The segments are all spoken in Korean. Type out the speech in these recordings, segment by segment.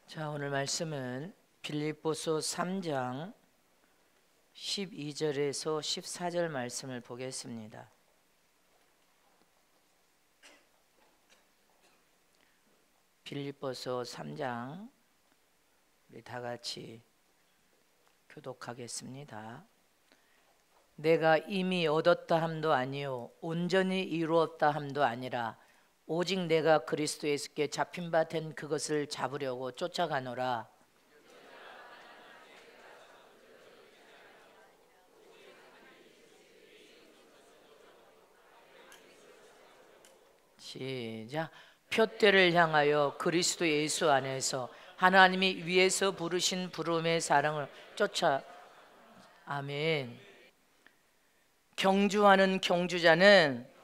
자, 오늘 말씀은 빌립보서 3장 12절에서 14절 말씀을 보겠습니다. 빌립보서 3장 우리 다 같이 교독하겠습니다. 내가 이미 얻었다 함도 아니요 온전히 이루었다 함도 아니라 오직 내가 그리스도 예수께 잡힌 바 된 그것을 잡으려고 쫓아가노라. 시작. 표대를 향하여 그리스도 예수 안에서 하나님이 위에서 부르신 부름의 사랑을 쫓아. 아멘. 경주하는 경주자는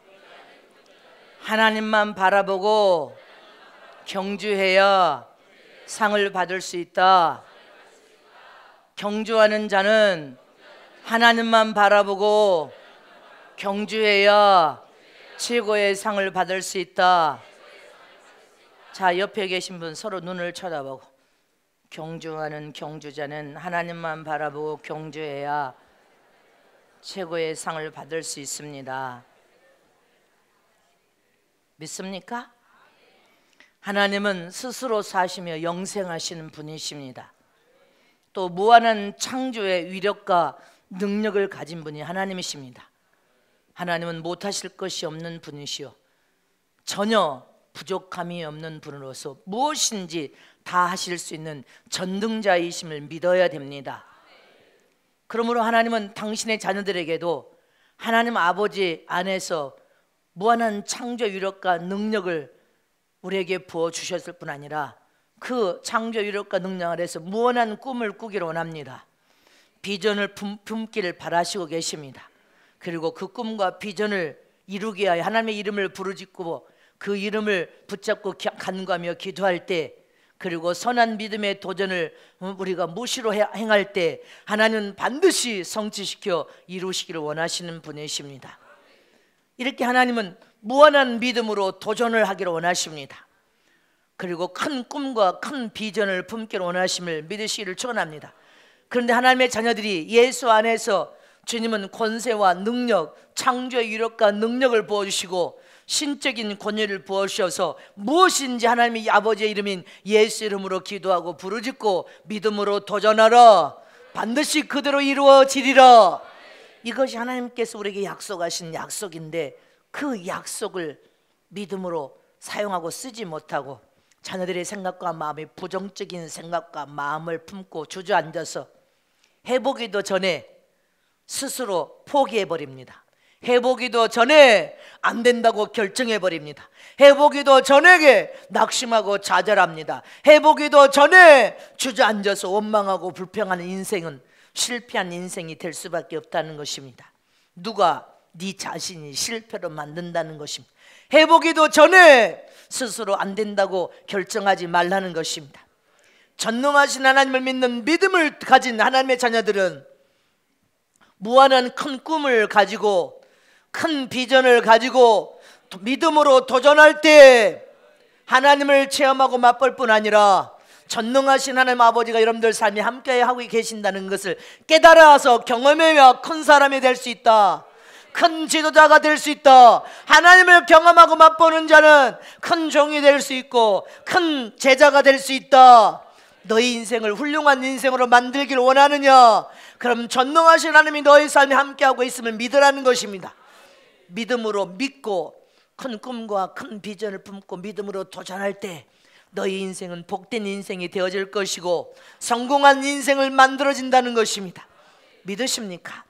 하나님만 바라보고 경주해야 상을 받을 수 있다. 경주하는 자는 하나님만 바라보고 경주해야 최고의 상을 받을 수 있다. 자, 옆에 계신 분 서로 눈을 쳐다보고, 경주하는 경주자는 하나님만 바라보고 경주해야 최고의 상을 받을 수 있습니다. 믿습니까? 하나님은 스스로 사시며 영생하시는 분이십니다. 또 무한한 창조의 위력과 능력을 가진 분이 하나님이십니다. 하나님은 못하실 것이 없는 분이시요 전혀 부족함이 없는 분으로서 무엇인지 다 하실 수 있는 전능자이심을 믿어야 됩니다. 그러므로 하나님은 당신의 자녀들에게도 하나님 아버지 안에서 무한한 창조 위력과 능력을 우리에게 부어주셨을 뿐 아니라 그 창조 위력과 능력 아래서 무한한 꿈을 꾸기를 원합니다. 비전을 품기를 바라시고 계십니다. 그리고 그 꿈과 비전을 이루기 위하여 하나님의 이름을 부르짖고 그 이름을 붙잡고 간구하며 기도할 때, 그리고 선한 믿음의 도전을 우리가 무시로 행할 때 하나님은 반드시 성취시켜 이루시기를 원하시는 분이십니다. 이렇게 하나님은 무한한 믿음으로 도전을 하기를 원하십니다. 그리고 큰 꿈과 큰 비전을 품기를 원하심을 믿으시기를 축원합니다. 그런데 하나님의 자녀들이 예수 안에서 주님은 권세와 능력, 창조의 위력과 능력을 부어주시고 신적인 권위를 부어주셔서 무엇인지 하나님의 아버지의 이름인 예수 이름으로 기도하고 부르짖고 믿음으로 도전하라. 반드시 그대로 이루어지리라. 이것이 하나님께서 우리에게 약속하신 약속인데, 그 약속을 믿음으로 사용하고 쓰지 못하고 자녀들의 생각과 마음이 부정적인 생각과 마음을 품고 주저앉아서 해보기도 전에 스스로 포기해버립니다. 해보기도 전에 안 된다고 결정해버립니다. 해보기도 전에 낙심하고 좌절합니다. 해보기도 전에 주저앉아서 원망하고 불평하는 인생은 실패한 인생이 될 수밖에 없다는 것입니다. 누가 네 자신이 실패로 만든다는 것입니다. 해보기도 전에 스스로 안 된다고 결정하지 말라는 것입니다. 전능하신 하나님을 믿는 믿음을 가진 하나님의 자녀들은 무한한 큰 꿈을 가지고 큰 비전을 가지고 믿음으로 도전할 때 하나님을 체험하고 맛볼 뿐 아니라 전능하신 하나님 아버지가 여러분들 삶에 함께 하고 계신다는 것을 깨달아서 경험하며 큰 사람이 될 수 있다. 큰 지도자가 될 수 있다. 하나님을 경험하고 맛보는 자는 큰 종이 될 수 있고 큰 제자가 될 수 있다. 너희 인생을 훌륭한 인생으로 만들기를 원하느냐? 그럼 전능하신 하나님이 너희 삶에 함께하고 있음을 믿으라는 것입니다. 믿음으로 믿고 큰 꿈과 큰 비전을 품고 믿음으로 도전할 때 너희 인생은 복된 인생이 되어질 것이고 성공한 인생을 만들어진다는 것입니다. 믿으십니까?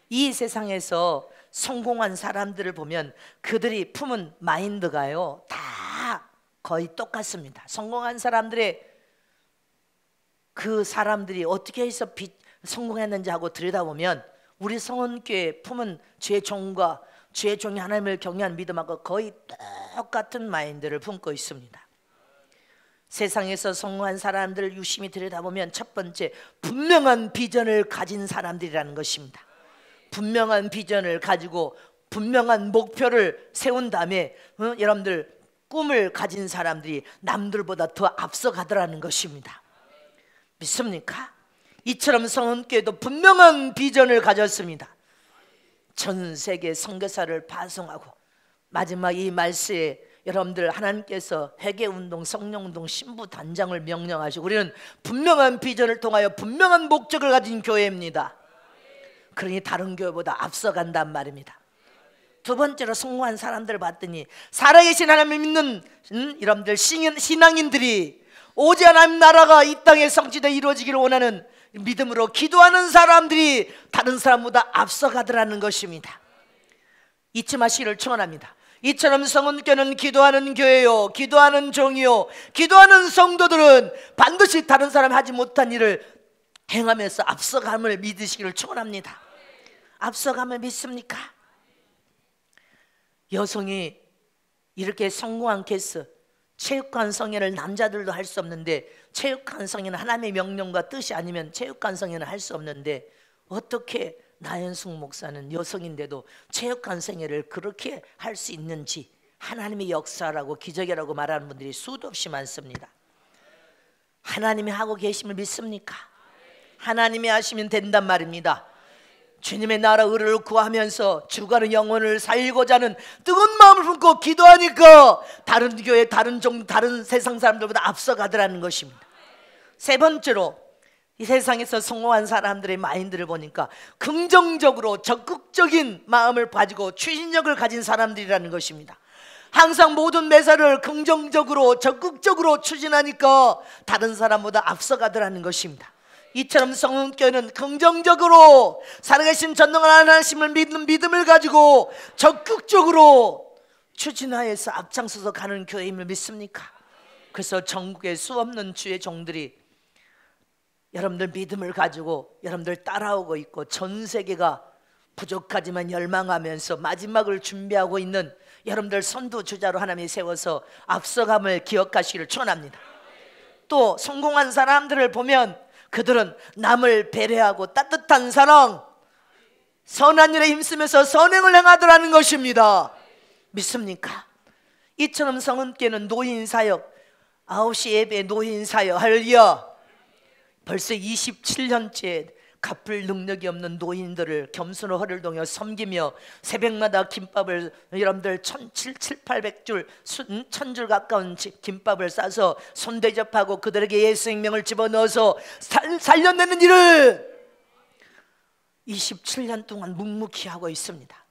이 세상에서 성공한 사람들을 보면 그들이 품은 마인드가요 다 거의 똑같습니다. 성공한 사람들의 그 사람들이 어떻게 해서 성공했는지 하고 들여다보면 우리 성원교회 품은 주의 종과 주의 종이 하나님을 경외하는 믿음하고 거의 똑같은 마인드를 품고 있습니다. 세상에서 성공한 사람들을 유심히 들여다보면 첫 번째, 분명한 비전을 가진 사람들이라는 것입니다. 분명한 비전을 가지고 분명한 목표를 세운 다음에 여러분들 꿈을 가진 사람들이 남들보다 더 앞서가더라는 것입니다. 믿습니까? 이처럼 성은교회도 분명한 비전을 가졌습니다. 전 세계 선교사를 파송하고 마지막 이 말세에 여러분들 하나님께서 회개운동, 성령운동, 신부단장을 명령하시고 우리는 분명한 비전을 통하여 분명한 목적을 가진 교회입니다. 그러니 다른 교회보다 앞서간단 말입니다. 두 번째로 성공한 사람들을 봤더니 살아계신 하나님을 믿는 여러분들 신앙인들이 오직 하나님 나라가 이 땅에 성취되어 이루어지기를 원하는 믿음으로 기도하는 사람들이 다른 사람보다 앞서가더라는 것입니다. 잊지 마시기를 축원합니다. 이처럼 성은교는 기도하는 교회요, 기도하는 종이요, 기도하는 성도들은 반드시 다른 사람이 하지 못한 일을 행하면서 앞서감을 믿으시기를 축원합니다. 앞서감을 믿습니까? 여성이 이렇게 성공한 케이스, 체육관 성회를 남자들도 할 수 없는데 체육관 성회는 하나님의 명령과 뜻이 아니면 체육관 성회는 할 수 없는데 어떻게 나연숙 목사는 여성인데도 체육관 성회를 그렇게 할 수 있는지 하나님의 역사라고 기적이라고 말하는 분들이 수도 없이 많습니다. 하나님이 하고 계심을 믿습니까? 하나님이 하시면 된단 말입니다. 주님의 나라 의를 구하면서 죽어가는 영혼을 살리고자 하는 뜨거운 마음을 품고 기도하니까 다른 교회, 다른 종, 다른 세상 사람들보다 앞서가더라는 것입니다. 세 번째로 이 세상에서 성공한 사람들의 마인드를 보니까 긍정적으로 적극적인 마음을 가지고 추진력을 가진 사람들이라는 것입니다. 항상 모든 매사를 긍정적으로 적극적으로 추진하니까 다른 사람보다 앞서가더라는 것입니다. 이처럼 성은교회는 긍정적으로 살아계신 전능한 하나님을 믿는 믿음을 가지고 적극적으로 추진하여서 앞장서서 가는 교회임을 믿습니까? 그래서 전국에 수없는 주의 종들이 여러분들 믿음을 가지고 여러분들 따라오고 있고 전 세계가 부족하지만 열망하면서 마지막을 준비하고 있는 여러분들 선두주자로 하나님이 세워서 앞서감을 기억하시기를 축원합니다. 또 성공한 사람들을 보면 그들은 남을 배려하고 따뜻한 사랑, 선한 일에 힘쓰면서 선행을 행하더라는 것입니다. 믿습니까? 이처럼 성은교회는 노인사역, 9시 예배 노인사역, 할렐루야. 벌써 27년째 갚을 능력이 없는 노인들을 겸손으로 허를 동여 섬기며 새벽마다 김밥을 여러분들 700줄 1000줄 가까운 김밥을 싸서 손대접하고 그들에게 예수 생명을 집어넣어서 살려내는 일을 27년 동안 묵묵히 하고 있습니다.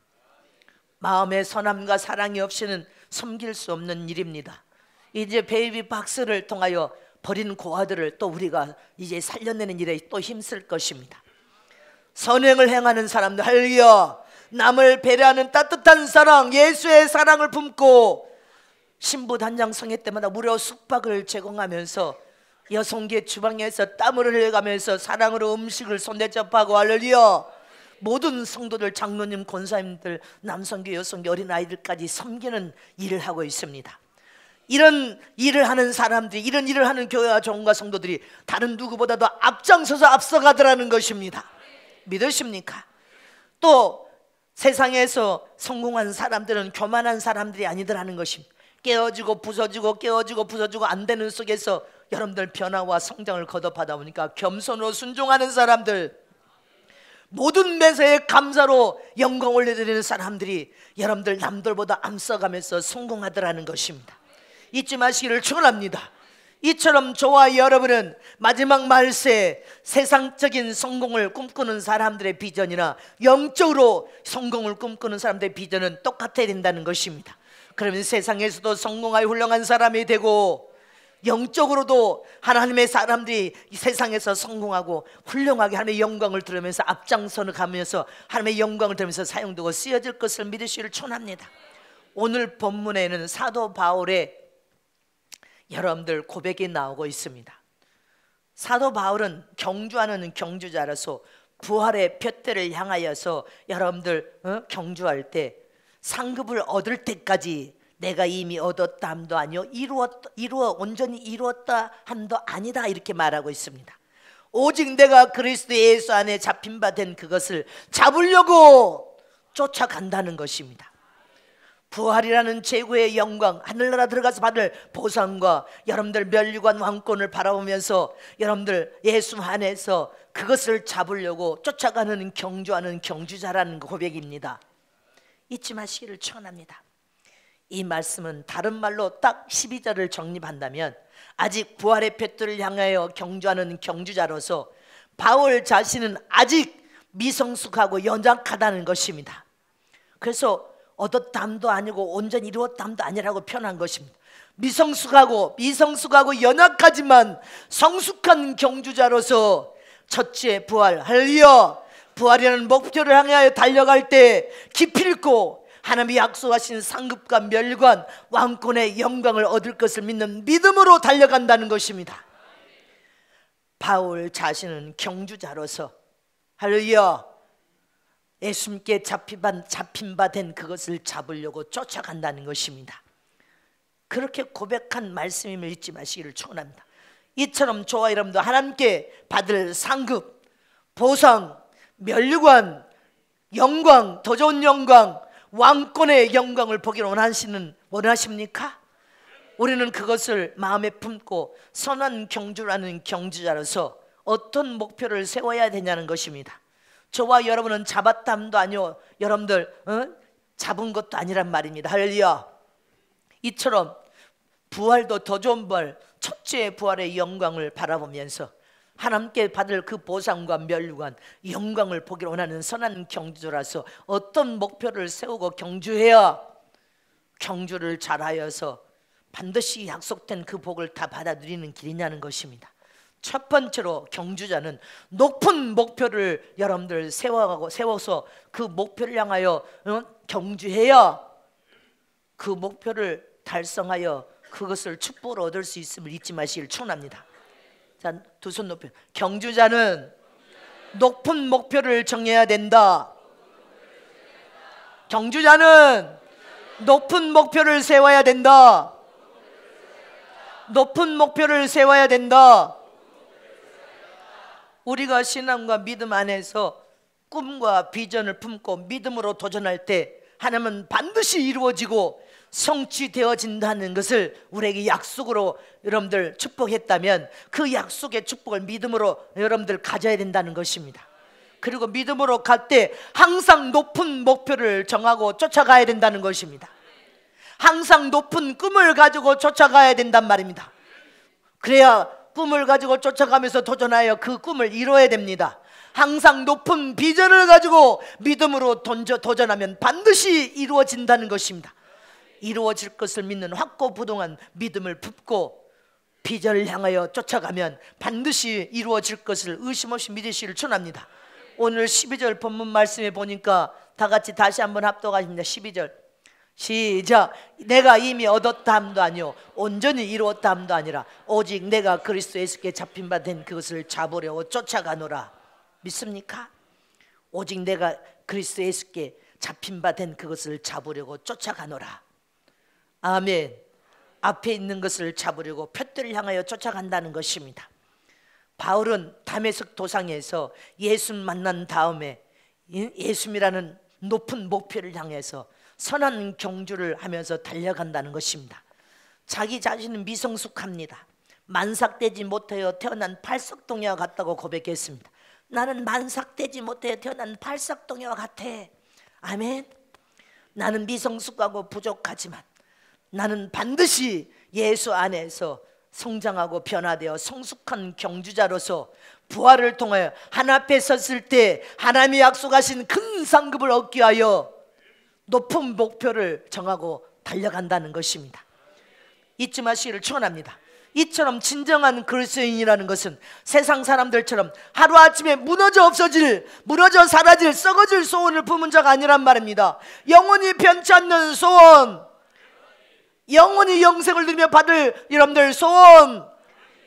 마음의 선함과 사랑이 없이는 섬길 수 없는 일입니다. 이제 베이비 박스를 통하여 버린 고아들을 또 우리가 이제 살려내는 일에 또 힘쓸 것입니다. 선행을 행하는 사람들, 할렐루야. 남을 배려하는 따뜻한 사랑, 예수의 사랑을 품고 신부 단장 성회 때마다 무료 숙박을 제공하면서 여성계 주방에서 땀을 흘려가면서 사랑으로 음식을 손대접하고, 할렐루야. 모든 성도들, 장로님, 권사님들, 남성계, 여성계, 어린아이들까지 섬기는 일을 하고 있습니다. 이런 일을 하는 사람들이, 이런 일을 하는 교회와 종과 성도들이 다른 누구보다도 앞장서서 앞서가더라는 것입니다. 믿으십니까? 또 세상에서 성공한 사람들은 교만한 사람들이 아니더라는 것입니다. 깨어지고 부서지고 깨어지고 부서지고 안 되는 속에서 여러분들 변화와 성장을 거듭하다 보니까 겸손으로 순종하는 사람들, 모든 매사에 감사로 영광 올려드리는 사람들이 여러분들 남들보다 앞서가면서 성공하더라는 것입니다. 잊지 마시기를 축원합니다. 이처럼 저와 여러분은 마지막 말세에 세상적인 성공을 꿈꾸는 사람들의 비전이나 영적으로 성공을 꿈꾸는 사람들의 비전은 똑같아야 된다는 것입니다. 그러면 세상에서도 성공하여 훌륭한 사람이 되고 영적으로도 하나님의 사람들이 이 세상에서 성공하고 훌륭하게 하나님의 영광을 들으면서 앞장서는 가면서 하나님의 영광을 들으면서 사용되고 쓰여질 것을 믿으시기를 축원합니다. 오늘 본문에는 사도 바울의 여러분들 고백이 나오고 있습니다. 사도 바울은 경주하는 경주자라서 부활의 표대를 향하여서 여러분들 경주할 때 상급을 얻을 때까지 내가 이미 얻었다 함도 아니요 온전히 이루었다 함도 아니다 이렇게 말하고 있습니다. 오직 내가 그리스도 예수 안에 잡힌 바 된 그것을 잡으려고 쫓아간다는 것입니다. 부활이라는 최고의 영광, 하늘나라 들어가서 받을 보상과 여러분들 면류관 왕권을 바라보면서 여러분들 예수 안에서 그것을 잡으려고 쫓아가는 경주하는 경주자라는 고백입니다. 잊지 마시기를 축원합니다. 이 말씀은 다른 말로 딱 12절을 정립한다면 아직 부활의 볕들을 향하여 경주하는 경주자로서 바울 자신은 아직 미성숙하고 연약하다는 것입니다. 그래서 얻었담도 아니고 온전히 이루었담도 아니라고 표현한 것입니다. 미성숙하고 연약하지만 성숙한 경주자로서 첫째 부활, 할렐루야, 부활이라는 목표를 향하여 달려갈 때 기필코 하나님이 약속하신 상급과 멸관 왕권의 영광을 얻을 것을 믿는 믿음으로 달려간다는 것입니다. 바울 자신은 경주자로서 할렐루야, 예수님께 잡힌 바 된 그것을 잡으려고 쫓아간다는 것입니다. 그렇게 고백한 말씀임을 잊지 마시기를 축원합니다. 이처럼 저와 여러분도 하나님께 받을 상급, 보상, 면류관, 영광, 더 좋은 영광, 왕권의 영광을 보기를 원하십니까? 우리는 그것을 마음에 품고 선한 경주라는 경주자로서 어떤 목표를 세워야 되냐는 것입니다. 저와 여러분은 잡았담도 아니요, 여러분들 잡은 것도 아니란 말입니다. 할렐루야. 이처럼 부활도 더 좋은 부활, 첫째 부활의 영광을 바라보면서 하나님께 받을 그 보상과 면류관 영광을 보기를 원하는 선한 경주자라서 어떤 목표를 세우고 경주해야 경주를 잘하여서 반드시 약속된 그 복을 다 받아 누리는 길이냐는 것입니다. 첫 번째로 경주자는 높은 목표를 여러분들 세워서 그 목표를 향하여 경주해야 그 목표를 달성하여 그것을 축복을 얻을 수 있음을 잊지 마시길 축원합니다. 자, 두 손 높여. 경주자는 높은 목표를 정해야 된다. 경주자는 높은 목표를 세워야 된다. 높은 목표를 세워야 된다. 우리가 신앙과 믿음 안에서 꿈과 비전을 품고 믿음으로 도전할 때 하나님은 반드시 이루어지고 성취되어진다는 것을 우리에게 약속으로 여러분들 축복했다면 그 약속의 축복을 믿음으로 여러분들 가져야 된다는 것입니다. 그리고 믿음으로 갈 때 항상 높은 목표를 정하고 쫓아가야 된다는 것입니다. 항상 높은 꿈을 가지고 쫓아가야 된단 말입니다. 그래야 꿈을 가지고 쫓아가면서 도전하여 그 꿈을 이루어야 됩니다. 항상 높은 비전을 가지고 믿음으로 도전하면 반드시 이루어진다는 것입니다. 이루어질 것을 믿는 확고부동한 믿음을 품고 비전을 향하여 쫓아가면 반드시 이루어질 것을 의심 없이 믿으시기를 축원합니다. 오늘 12절 본문 말씀에 보니까 다 같이 다시 한번 합독하십니다. 12절 시작. 내가 이미 얻었다 함도 아니요 온전히 이루었다 함도 아니라 오직 내가 그리스도 예수께 잡힌 바 된 그것을 잡으려고 쫓아가노라. 믿습니까? 오직 내가 그리스도 예수께 잡힌 바 된 그것을 잡으려고 쫓아가노라. 아멘. 앞에 있는 것을 잡으려고 푯들을 향하여 쫓아간다는 것입니다. 바울은 다메섹 도상에서 예수 만난 다음에 예수님이라는 높은 목표를 향해서 선한 경주를 하면서 달려간다는 것입니다. 자기 자신은 미성숙합니다. 만삭되지 못하여 태어난 팔석동이와 같다고 고백했습니다. 나는 만삭되지 못하여 태어난 팔석동이와 같아. 아멘. 나는 미성숙하고 부족하지만 나는 반드시 예수 안에서 성장하고 변화되어 성숙한 경주자로서 부활을 통하여 하나님 앞에 섰을 때 하나님이 약속하신 큰 상급을 얻기 위하여 높은 목표를 정하고 달려간다는 것입니다. 잊지 마시기를 축원합니다. 이처럼 진정한 그리스도인이라는 것은 세상 사람들처럼 하루아침에 무너져 사라질 썩어질 소원을 품은 자가 아니란 말입니다. 영원히 변치 않는 소원, 영원히 영생을 누리며 받을 여러분들 소원,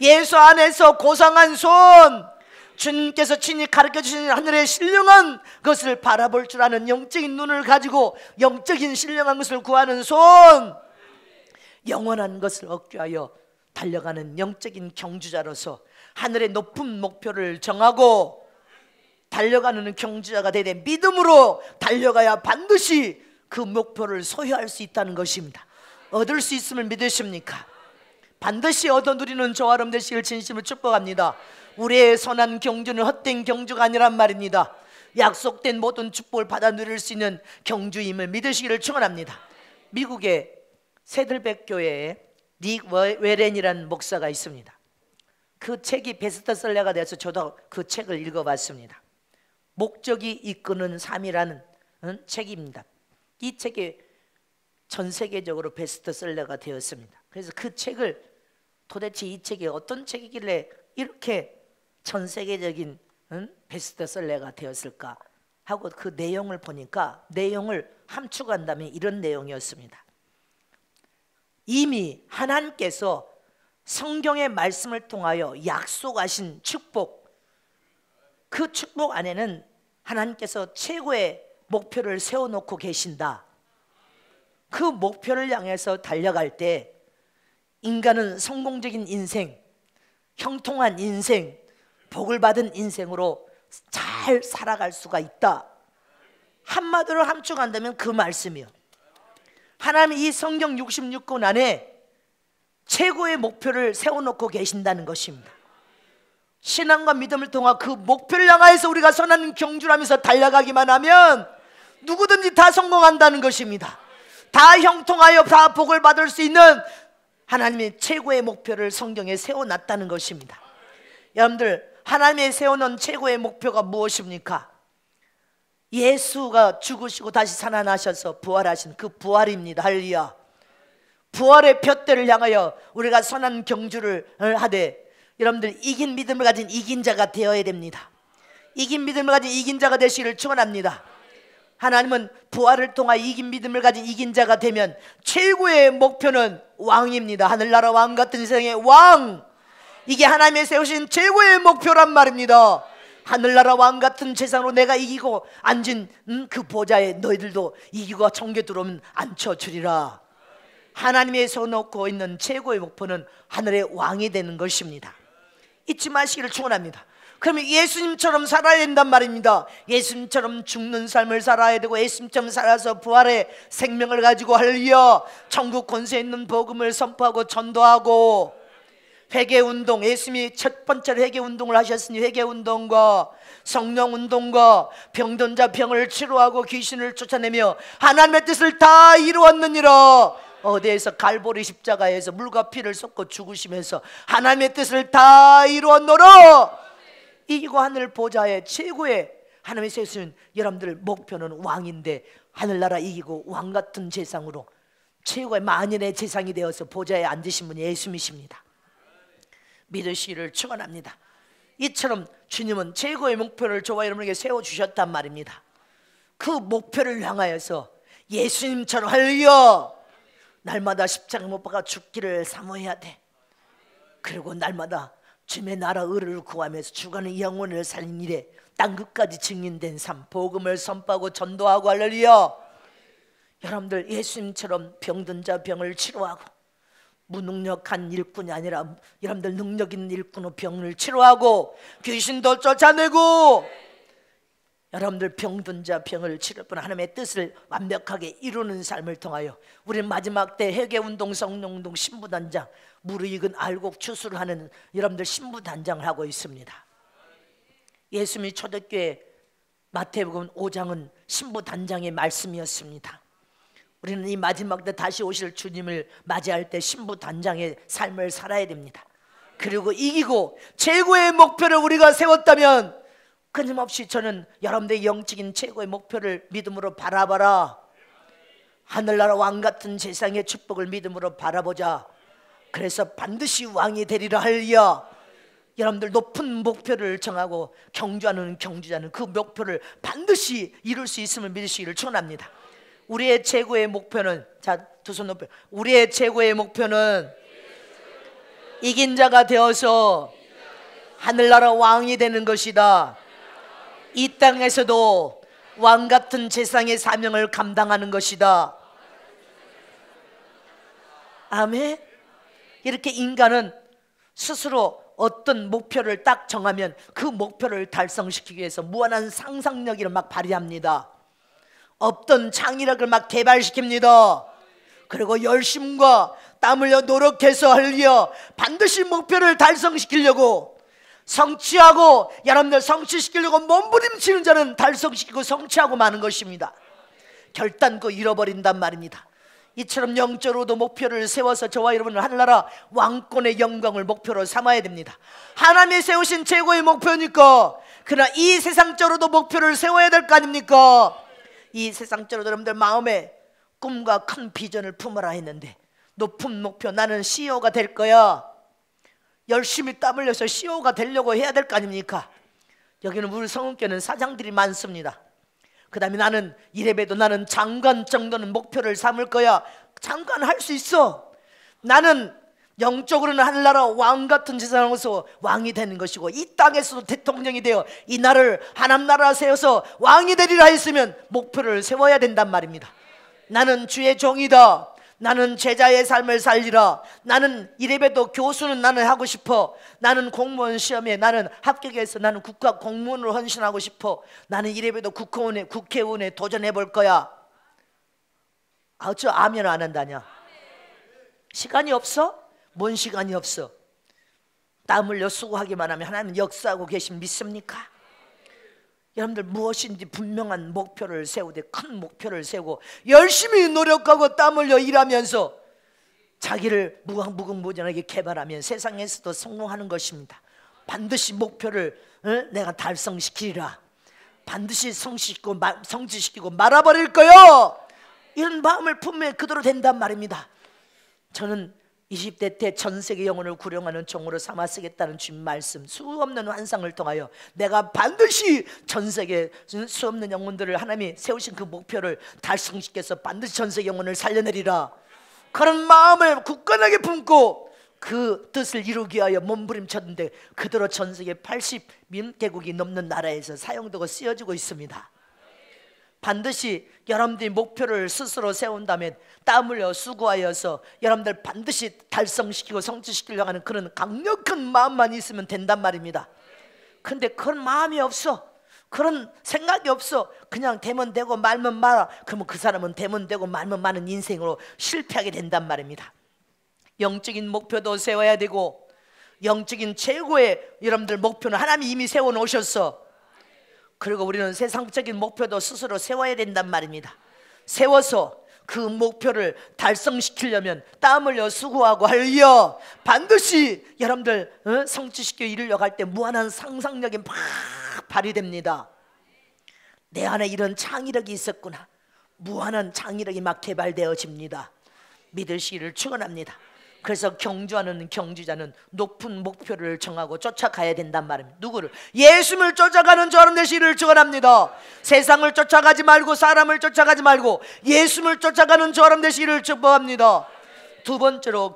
예수 안에서 고상한 소원, 주님께서 친히 가르쳐주신 하늘의 신령한 것을 바라볼 줄 아는 영적인 눈을 가지고 영적인 신령한 것을 구하는 소원, 영원한 것을 얻기 위하여 달려가는 영적인 경주자로서 하늘의 높은 목표를 정하고 달려가는 경주자가 되되 믿음으로 달려가야 반드시 그 목표를 소유할 수 있다는 것입니다. 얻을 수 있음을 믿으십니까? 반드시 얻어 누리는 저와 여러분 되시길 진심으로 축복합니다. 우리의 선한 경주는 헛된 경주가 아니란 말입니다. 약속된 모든 축복을 받아 누릴 수 있는 경주임을 믿으시기를 축원합니다. 미국의 세들백 교회에 닉 웨렌이라는 목사가 있습니다. 그 책이 베스트셀러가 돼서 저도 그 책을 읽어봤습니다. 목적이 이끄는 삶이라는 책입니다. 이 책이 전 세계적으로 베스트셀러가 되었습니다. 그래서 그 책을 도대체 이 책이 어떤 책이길래 이렇게 전 세계적인 베스트셀러가 되었을까 하고 그 내용을 보니까 내용을 함축한다면 이런 내용이었습니다. 이미 하나님께서 성경의 말씀을 통하여 약속하신 축복, 그 축복 안에는 하나님께서 최고의 목표를 세워놓고 계신다. 그 목표를 향해서 달려갈 때 인간은 성공적인 인생, 형통한 인생, 복을 받은 인생으로 잘 살아갈 수가 있다. 한마디로 함축한다면 그 말씀이요. 하나님이 이 성경 66권 안에 최고의 목표를 세워놓고 계신다는 것입니다. 신앙과 믿음을 통한 그 목표를 향하여서 우리가 선한 경주하면서 달려가기만 하면 누구든지 다 성공한다는 것입니다. 다 형통하여 다 복을 받을 수 있는 하나님의 최고의 목표를 성경에 세워놨다는 것입니다. 여러분들, 하나님의 세워놓은 최고의 목표가 무엇입니까? 예수가 죽으시고 다시 살아나셔서 부활하신 그 부활입니다. 할렐루야. 부활의 푯대를 향하여 우리가 선한 경주를 하되, 여러분들 이긴 믿음을 가진 이긴 자가 되어야 됩니다. 이긴 믿음을 가진 이긴 자가 되시기를 축원합니다. 하나님은 부활을 통하 이긴 믿음을 가진 이긴 자가 되면 최고의 목표는 왕입니다. 하늘나라 왕 같은 세상의 왕, 이게 하나님의 세우신 최고의 목표란 말입니다. 하늘나라 왕 같은 세상으로 내가 이기고 앉은 그 보좌에 너희들도 이기고 청겨 들어오면 앉혀주리라. 하나님의 세워놓고 있는 최고의 목표는 하늘의 왕이 되는 것입니다. 잊지 마시기를 축원합니다. 그러면 예수님처럼 살아야 된단 말입니다. 예수님처럼 죽는 삶을 살아야 되고, 예수님처럼 살아서 부활의 생명을 가지고 할렐루야, 천국 권세 있는 복음을 선포하고 전도하고, 회개운동, 예수님이 첫 번째로 회개운동을 하셨으니 회개운동과 성령운동과 병든 자 병을 치료하고 귀신을 쫓아내며 하나님의 뜻을 다 이루었느니라. 어디에서? 갈보리 십자가에서 물과 피를 쏟고 죽으시면서 하나님의 뜻을 다 이루었노라. 이기고 하늘 보좌의 최고의 하나님의 세우신 여러분들 목표는 왕인데, 하늘나라 이기고 왕같은 세상으로 최고의 만인의 세상이 되어서 보좌에 앉으신 분이 예수님이십니다. 믿으시기를 축원합니다. 이처럼 주님은 최고의 목표를 저와 여러분에게 세워주셨단 말입니다. 그 목표를 향하여서 예수님처럼 할렐루야, 날마다 십자가 못 박아 죽기를 사모해야 돼. 그리고 날마다 주님의 나라 의를 구하면서 죽어가는 영혼을 살린 일에 땅끝까지 증인된 삶, 복음을 선포하고 전도하고 할렐루야. 여러분들 예수님처럼 병든 자 병을 치료하고, 무능력한 일꾼이 아니라 여러분들 능력 있는 일꾼으로 병을 치료하고 귀신도 쫓아내고, 여러분들 병든 자 병을 치료할 뿐 하나님의 뜻을 완벽하게 이루는 삶을 통하여 우리는 마지막 때 회개운동, 성령운동, 신부단장, 무르익은 알곡 추수를 하는 여러분들 신부단장을 하고 있습니다. 예수님이 초대교회 마태복음 5장은 신부단장의 말씀이었습니다. 우리는 이 마지막 때 다시 오실 주님을 맞이할 때 신부단장의 삶을 살아야 됩니다. 그리고 이기고 최고의 목표를 우리가 세웠다면 끊임없이 저는 여러분들의 영적인 최고의 목표를 믿음으로 바라봐라. 하늘나라 왕같은 세상의 축복을 믿음으로 바라보자. 그래서 반드시 왕이 되리라 할렐루야. 여러분들 높은 목표를 정하고 경주하는 경주자는 그 목표를 반드시 이룰 수 있음을 믿으시기를 축원합니다. 우리의 최고의 목표는, 자, 두 손 높여, 우리의 최고의 목표는 이긴 자가 되어서 하늘나라 왕이 되는 것이다. 이 땅에서도 왕같은 세상의 사명을 감당하는 것이다. 아멘. 이렇게 인간은 스스로 어떤 목표를 딱 정하면 그 목표를 달성시키기 위해서 무한한 상상력을 막 발휘합니다. 없던 창의력을 막 개발시킵니다. 그리고 열심과 땀 흘려 노력해서 할려 반드시 목표를 달성시키려고 성취하고, 여러분들 성취시키려고 몸부림치는 자는 달성시키고 성취하고 마는 것입니다. 결단코 잃어버린단 말입니다. 이처럼 영적으로도 목표를 세워서 저와 여러분은 하늘나라 왕권의 영광을 목표로 삼아야 됩니다. 하나님이 세우신 최고의 목표니까. 그러나 이 세상적으로도 목표를 세워야 될 거 아닙니까? 이 세상적으로도 여러분들 마음에 꿈과 큰 비전을 품으라 했는데, 높은 목표, 나는 CEO가 될 거야. 열심히 땀 흘려서 CEO가 되려고 해야 될 거 아닙니까? 여기는 우리 성은교는 사장들이 많습니다. 그 다음에 나는 이래봬도 나는 장관 정도는 목표를 삼을 거야. 장관 할 수 있어. 나는 영적으로는 하늘나라 왕 같은 세상에서 왕이 되는 것이고, 이 땅에서도 대통령이 되어 이 나라를 하나님 나라 세워서 왕이 되리라 했으면 목표를 세워야 된단 말입니다. 나는 주의 종이다. 나는 제자의 삶을 살리라. 나는 이래봬도 교수는 나는 하고 싶어. 나는 공무원 시험에 나는 합격해서 나는 국가 공무원으로 헌신하고 싶어. 나는 이래봬도 국회의원에 도전해 볼 거야. 저 아멘 안 한다냐? 시간이 없어? 뭔 시간이 없어? 땀 흘려 수고하기만 하면 하나님은 역사하고 계신 믿습니까? 여러분들 무엇인지 분명한 목표를 세우되, 큰 목표를 세우고 열심히 노력하고 땀 흘려 일하면서 자기를 무궁무진하게 개발하면 세상에서도 성공하는 것입니다. 반드시 목표를 내가 달성시키리라. 반드시 성취시키고 말아버릴 거요. 이런 마음을 품으면 그대로 된단 말입니다. 저는 20대 때 전 세계 영혼을 구령하는 종으로 삼아 쓰겠다는 주님 말씀, 수없는 환상을 통하여 내가 반드시 전 세계 수없는 영혼들을 하나님이 세우신 그 목표를 달성시켜서 반드시 전 세계 영혼을 살려내리라. 그런 마음을 굳건하게 품고 그 뜻을 이루기 위하여 몸부림쳤는데, 그대로 전 세계 80개국이 넘는 나라에서 사용되고 쓰여지고 있습니다. 반드시 여러분들이 목표를 스스로 세운다면 땀 흘려 수고하여서 여러분들 반드시 달성시키고 성취시키려고 하는 그런 강력한 마음만 있으면 된단 말입니다. 근데 그런 마음이 없어. 그런 생각이 없어. 그냥 되면 되고 말면 말아. 그러면 그 사람은 되면 되고 말면 마는 인생으로 실패하게 된단 말입니다. 영적인 목표도 세워야 되고, 영적인 최고의 여러분들 목표는 하나님이 이미 세워놓으셨어. 그리고 우리는 세상적인 목표도 스스로 세워야 된단 말입니다. 세워서 그 목표를 달성시키려면 땀 흘려 수고하고 할려 반드시 여러분들 성취시켜 이루려고 할 때 무한한 상상력이 막 발휘됩니다. 내 안에 이런 창의력이 있었구나. 무한한 창의력이 막 개발되어집니다. 믿으시기를 축원합니다. 그래서 경주하는 경주자는 높은 목표를 정하고 쫓아가야 된단 말입니다. 누구를? 예수를 쫓아가는 저런 되시기를 축원합니다. 세상을 쫓아가지 말고, 사람을 쫓아가지 말고 예수를 쫓아가는 저런 되시기를 축복합니다. 두 번째로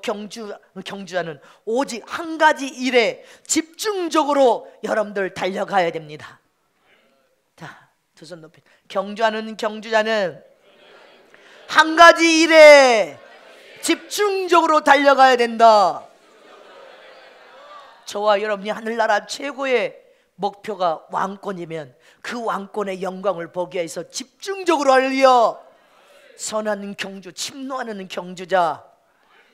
경주자는 오직 한 가지 일에 집중적으로 여러분들 달려가야 됩니다. 자, 두 손 높이. 경주하는 경주자는 한 가지 일에 집중적으로 달려가야 된다. 저와 여러분이 하늘나라 최고의 목표가 왕권이면 그 왕권의 영광을 보기 위해서 집중적으로 알려 선한 경주, 침노하는 경주자.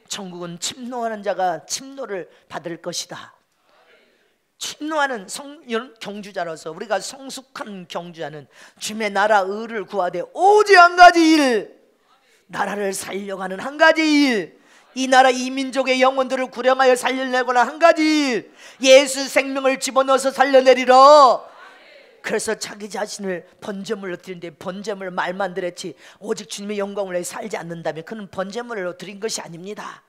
천국은 침노하는 자가 침노를 받을 것이다. 침노하는 경주자로서 우리가 성숙한 경주자는 주님의 나라 의를 구하되 오직 한 가지 일, 나라를 살려가는 한 가지 일, 이 나라 이 민족의 영혼들을 구령하여 살려내거나 한 가지 일, 예수 생명을 집어넣어서 살려내리라. 그래서 자기 자신을 번제물로 드리는데, 번제물 말만 드렸지 오직 주님의 영광을 위해 살지 않는다면 그는 번제물로 드린 것이 아닙니다.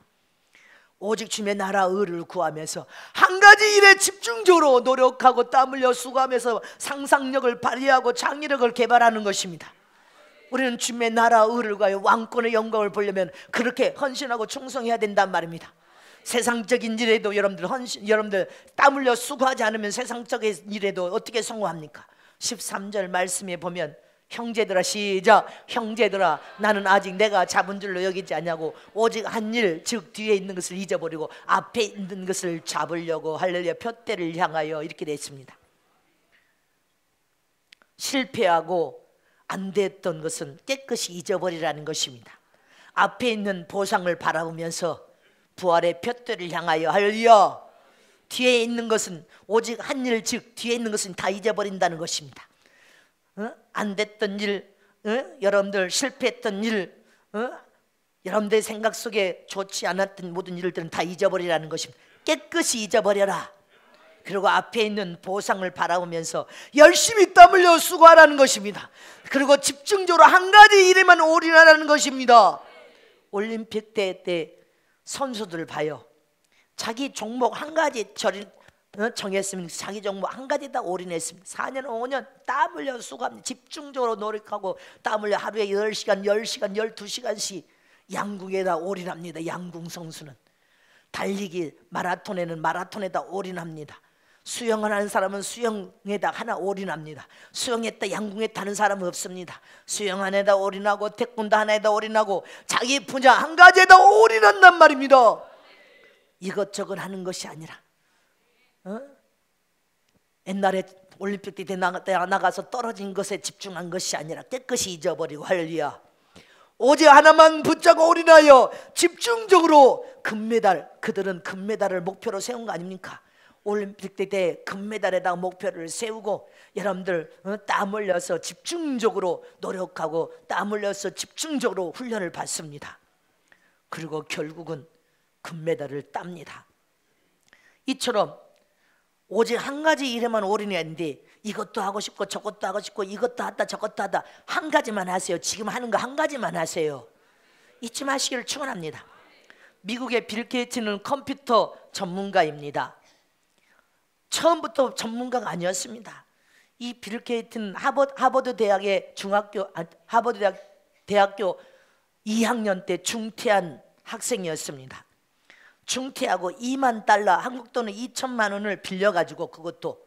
오직 주님의 나라 의를 구하면서 한 가지 일에 집중적으로 노력하고 땀 흘려 수고하면서 상상력을 발휘하고 창의력을 개발하는 것입니다. 우리는 주님의 나라 의를 구하여 왕권의 영광을 보려면 그렇게 헌신하고 충성해야 된단 말입니다. 세상적인 일에도 여러분들 땀 흘려 수고하지 않으면 세상적인 일에도 어떻게 성공합니까? 13절 말씀에 보면 형제들아, 시작. 형제들아, 나는 아직 내가 잡은 줄로 여기지 않냐고 오직 한 일, 즉 뒤에 있는 것을 잊어버리고 앞에 있는 것을 잡으려고 할렐루야 표대를 향하여, 이렇게 되어 있습니다. 실패하고 안 됐던 것은 깨끗이 잊어버리라는 것입니다. 앞에 있는 보상을 바라보면서 부활의 푯대를 향하여 할렐루야. 뒤에 있는 것은 오직 한 일, 즉 뒤에 있는 것은 다 잊어버린다는 것입니다. 안 됐던 일, 여러분들 실패했던 일, 여러분들의 생각 속에 좋지 않았던 모든 일들은 다 잊어버리라는 것입니다. 깨끗이 잊어버려라. 그리고 앞에 있는 보상을 바라보면서 열심히 땀 흘려 수고하라는 것입니다. 그리고 집중적으로 한 가지 일에만 올인하라는 것입니다. 올림픽 대회 때 선수들 봐요. 자기 종목 한 가지 정했으면 자기 종목 한 가지 다 올인했습니다. 4년 5년 땀 흘려 수고합니다. 집중적으로 노력하고 땀 흘려 하루에 10시간 10시간 12시간씩 양궁에다 올인합니다. 양궁 선수는 달리기 마라톤에는 마라톤에다 올인합니다. 수영을 하는 사람은 수영에다 하나 올인합니다. 수영했다 양궁에 타는 사람은 없습니다. 수영 하나에다 올인하고 태권도 하나에다 올인하고 자기 분야 한 가지에다 올인한단 말입니다. 이것저것 하는 것이 아니라 옛날에 올림픽 때 나가서 떨어진 것에 집중한 것이 아니라 깨끗이 잊어버리고 할렐루야. 오직 하나만 붙잡고 올인하여 집중적으로 금메달, 그들은 금메달을 목표로 세운 거 아닙니까? 올림픽 때 금메달에다 목표를 세우고 여러분들 땀 흘려서 집중적으로 노력하고 땀 흘려서 집중적으로 훈련을 받습니다. 그리고 결국은 금메달을 땁니다. 이처럼 오직 한 가지 일에만 올인했는데 이것도 하고 싶고 저것도 하고 싶고 이것도 하다 저것도 하다 한 가지만 하세요. 지금 하는 거 한 가지만 하세요. 잊지 마시기를 축원합니다. 미국의 빌 게이츠는 컴퓨터 전문가입니다. 처음부터 전문가가 아니었습니다. 이 빌 게이츠는 하버드 대학의 하버드 대학교 2학년 때 중퇴한 학생이었습니다. 중퇴하고 $20,000 한국 돈은 2천만 원을 빌려가지고 그것도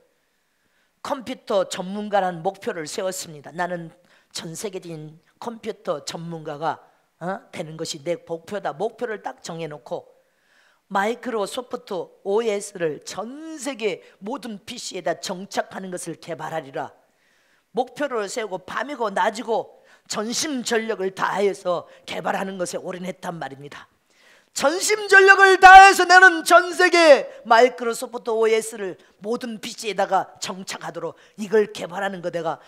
컴퓨터 전문가라는 목표를 세웠습니다. 나는 전 세계적인 컴퓨터 전문가가 되는 것이 내 목표다. 목표를 딱 정해놓고 마이크로소프트 OS를 전 세계 모든 PC에다 정착하는 것을 개발하리라 목표를 세우고 밤이고 낮이고 전심전력을 다해서 개발하는 것에 올인했단 말입니다. 전심전력을 다해서 나는 전 세계 마이크로소프트 OS를 모든 PC에다가 정착하도록 이걸 개발하는 거 내가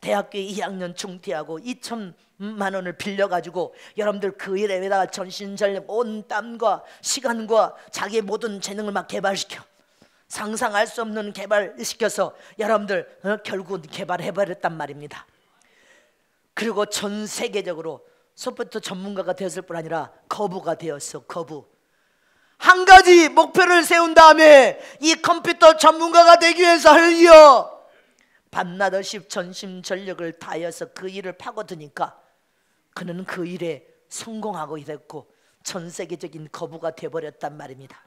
대학교 2학년 중퇴하고 2천만 원을 빌려가지고 여러분들 그 일에다가 전심전력 온 땀과 시간과 자기의 모든 재능을 막 개발시켜 상상할 수 없는 개발시켜서 여러분들 결국 개발해버렸단 말입니다. 그리고 전 세계적으로 소프트 전문가가 되었을 뿐 아니라 거부가 되었어. 거부. 한 가지 목표를 세운 다음에 이 컴퓨터 전문가가 되기 위해서 할렐루야 밤낮 없이 전심전력을 다해서 그 일을 파고드니까 그는 그 일에 성공하고 됐고 전 세계적인 거부가 되어버렸단 말입니다.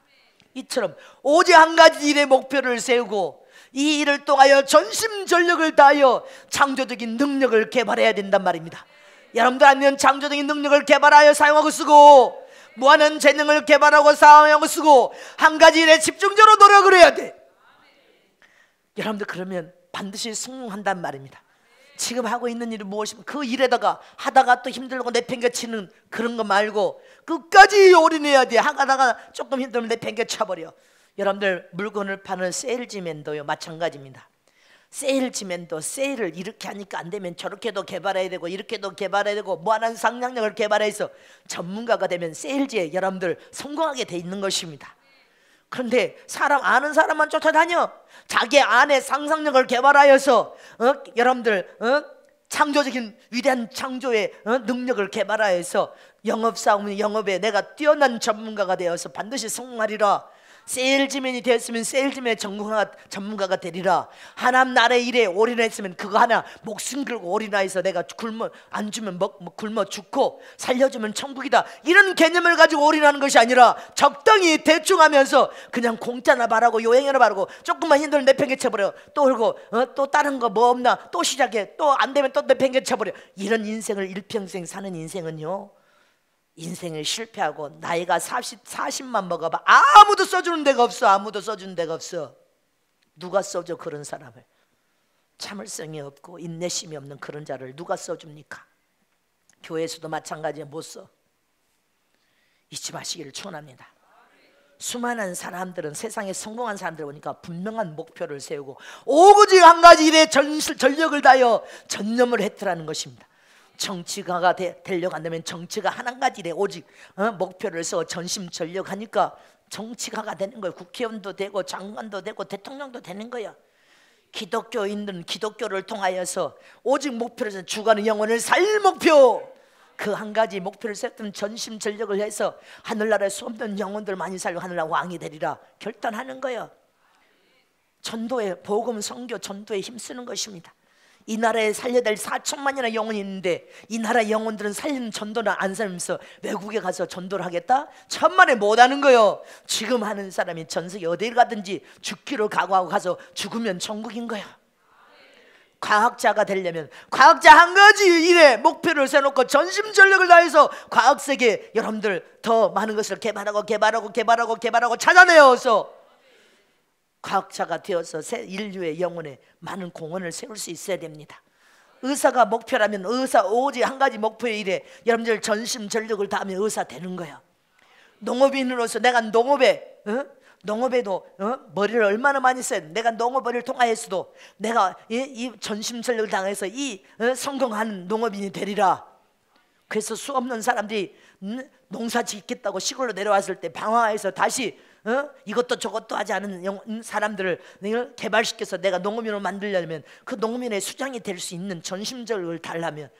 이처럼 오직 한 가지 일의 목표를 세우고 이 일을 통하여 전심전력을 다하여 창조적인 능력을 개발해야 된단 말입니다. 여러분들 아니면 창조적인 능력을 개발하여 사용하고 쓰고 무한한 재능을 개발하고 사용하고 쓰고 한 가지 일에 집중적으로 노력을 해야 돼. 여러분들 그러면 반드시 성공한단 말입니다. 지금 하고 있는 일이 무엇이면 그 일에다가 하다가 또 힘들고 내팽개치는 그런 거 말고 끝까지 올인해야 돼. 하다가 조금 힘들면 내팽개쳐버려. 여러분들 물건을 파는 세일즈맨도요 마찬가지입니다. 세일즈맨도 세일을 이렇게 하니까 안 되면 저렇게도 개발해야 되고 이렇게도 개발해야 되고 무한한 상상력을 개발해서 전문가가 되면 세일즈에 여러분들 성공하게 돼 있는 것입니다. 그런데 아는 사람만 쫓아다녀 자기 안에 상상력을 개발하여서 여러분들 창조적인 위대한 창조의 능력을 개발하여서 영업사원 영업에 내가 뛰어난 전문가가 되어서 반드시 성공하리라. 세일즈맨이 되었으면 세일즈맨의 전문가가 되리라. 하나님 나라의 일에 올인했으면 그거 하나 목숨 걸고 올인하여서 내가 안 주면 굶어 죽고 살려주면 천국이다. 이런 개념을 가지고 올인하는 것이 아니라 적당히 대충 하면서 그냥 공짜나 바라고 요행이나 바라고 조금만 힘들면 내팽개쳐버려. 또 그러고 또 다른 거 뭐 없나 또 시작해. 또 안 되면 또 내팽개쳐버려. 이런 인생을 일평생 사는 인생은요 인생을 실패하고 나이가 40만 먹어봐 아무도 써주는 데가 없어. 아무도 써주는 데가 없어. 누가 써줘 그런 사람을? 참을성이 없고 인내심이 없는 그런 자를 누가 써줍니까? 교회에서도 마찬가지에 못 써. 잊지 마시기를 축원합니다. 수많은 사람들은, 세상에 성공한 사람들 보니까 분명한 목표를 세우고 오직 한 가지 일에 전력을 다하여 전념을 했더라는 것입니다. 정치가가 되려고 한다면 정치가 한 가지 일에 오직 목표를 세워 전심전력하니까 정치가가 되는 거예요. 국회의원도 되고 장관도 되고 대통령도 되는 거예요. 기독교인들은 기독교를 통하여서 오직 목표를 세워 주가는 영혼을 살릴 목표, 그 한 가지 목표를 세웠던 전심전력을 해서 하늘나라에 수없는 영혼들 많이 살고 하늘나라 왕이 되리라 결단하는 거예요. 전도에, 복음 선교 전도에 힘쓰는 것입니다. 이 나라에 살려야 될 4천만이나 영혼이 있는데 이 나라 영혼들은 살리는 전도를 안 살면서 외국에 가서 전도를 하겠다? 천만에 못하는 거예요. 지금 하는 사람이 전 세계 어디를 가든지 죽기로 각오하고 가서 죽으면 천국인 거예요. 과학자가 되려면 과학자 한 가지 일에 목표를 세워놓고 전심전력을 다해서 과학 세계 여러분들 더 많은 것을 개발하고 찾아내어서 과학자가 되어서 인류의 영혼에 많은 공헌을 세울 수 있어야 됩니다. 의사가 목표라면 의사 오직 한 가지 목표의 일에 여러분들 전심전력을 다하면 의사 되는 거예요. 농업인으로서 내가 농업에도 머리를 얼마나 많이 써야 돼. 내가 농업을 통하여서도 내가 이 전심전력을 당해서 성공하는 농업인이 되리라. 그래서 수없는 사람들이 농사 짓겠다고 시골로 내려왔을 때 방황해서 다시 이것도 저것도 하지 않은 사람들을 개발시켜서 내가 농업인으로 만들려면 그 농민의 수장이 될 수 있는 전심전력을 달라면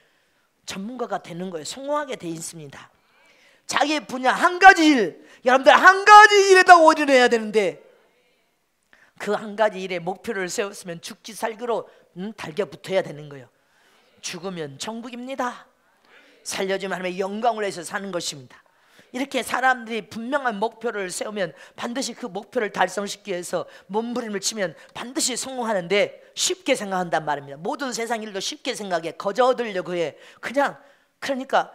전문가가 되는 거예요. 성공하게 돼 있습니다. 자기 분야 한 가지 일, 여러분들 한 가지 일에다 올인해야 되는데 그 한 가지 일에 목표를 세웠으면 죽기 살기로 달겨붙어야 되는 거예요. 죽으면 천국입니다. 살려주면 하나님의 영광을 해서 사는 것입니다. 이렇게 사람들이 분명한 목표를 세우면 반드시 그 목표를 달성시키기 위해서 몸부림을 치면 반드시 성공하는데 쉽게 생각한단 말입니다. 모든 세상 일도 쉽게 생각해. 거저 얻으려고 해. 그러니까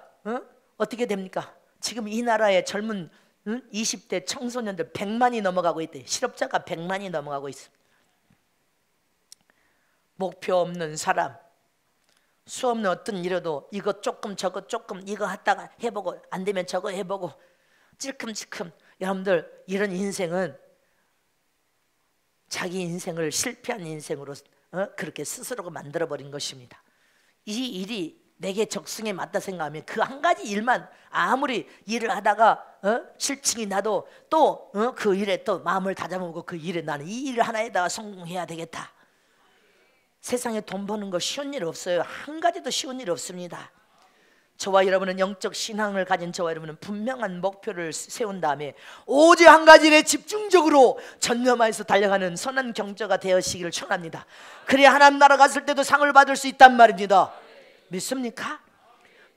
어떻게 됩니까? 지금 이 나라의 젊은 20대 청소년들 100만이 넘어가고 있대. 실업자가 100만이 넘어가고 있어. 목표 없는 사람, 수 없는 어떤 일에도 이거 조금 저거 조금 이거 하다가 해보고 안 되면 저거 해보고 찔끔찔끔. 여러분들 이런 인생은 자기 인생을 실패한 인생으로 그렇게 스스로가 만들어버린 것입니다. 이 일이 내게 적성에 맞다 생각하면 그 한 가지 일만 아무리 일을 하다가 실증이 나도 또 그 일에 또 마음을 다잡고 그 일에 나는 이 일 하나에다가 성공해야 되겠다. 세상에 돈 버는 거 쉬운 일 없어요. 한 가지도 쉬운 일 없습니다. 저와 여러분은 영적 신앙을 가진 저와 여러분은 분명한 목표를 세운 다음에 오직 한 가지 일에 집중적으로 전념하여서 달려가는 선한 경제가 되어시기를 축원합니다. 그래야 하나님 나라 갔을 때도 상을 받을 수 있단 말입니다. 믿습니까?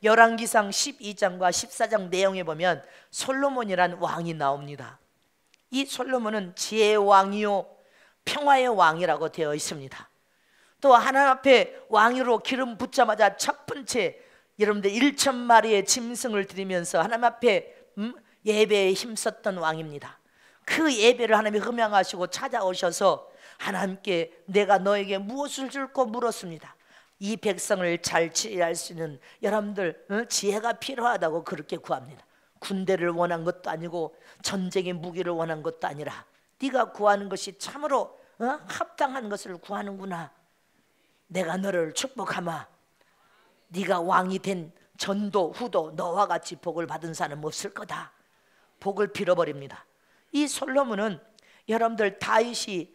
열왕기상 12장과 14장 내용에 보면 솔로몬이란 왕이 나옵니다. 이 솔로몬은 지혜의 왕이요 평화의 왕이라고 되어 있습니다. 또 하나님 앞에 왕으로 기름 붓자마자 첫 번째 여러분들 1,000마리의 짐승을 드리면서 하나님 앞에 예배에 힘썼던 왕입니다. 그 예배를 하나님이 흠양하시고 찾아오셔서 하나님께 내가 너에게 무엇을 줄까 물었습니다. 이 백성을 잘 지휘할 수 있는 여러분들 지혜가 필요하다고 그렇게 구합니다. 군대를 원한 것도 아니고 전쟁의 무기를 원한 것도 아니라 네가 구하는 것이 참으로 합당한 것을 구하는구나. 내가 너를 축복하마. 네가 왕이 된 전도 후도 너와 같이 복을 받은 사람은 없을 거다. 복을 빌어버립니다. 이 솔로몬은 여러분들 다윗이